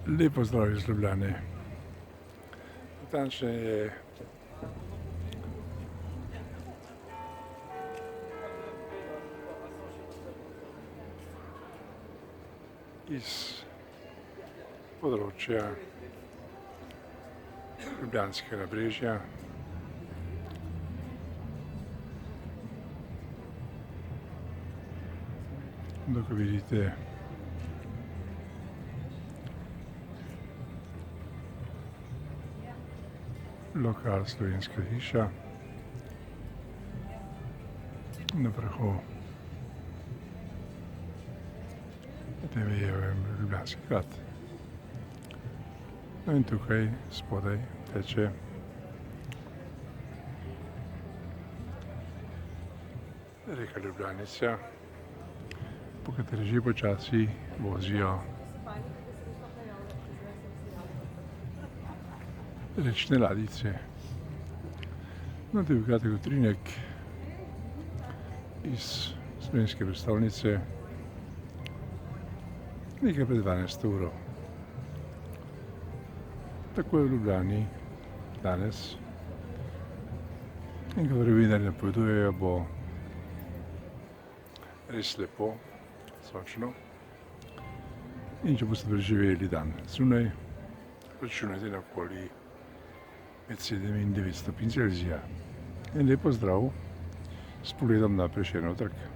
Lepo zdrav iz Ljubljane. Natančneje iz področja Ljubljanskega nabrežja. Tukaj vidite lokal Slovenska hiša, na vrhu TV-jev Ljubljanski grad. No in tukaj spodaj teče reka Ljubljanica, po kateri že počasi vozijo rečne ladjice. No, to je kratek utrinek iz slovenske prestolnice, nekaj pred 12. uro. Tako je v Ljubljani danes. In kot vremenarji napovedujejo, bo res lepo, sončno. In če boste preživeli dan zunaj, računajte na okoli med 7 in 9 stopinj Celzija. In lep pozdrav s pogledom na Prešernov trg.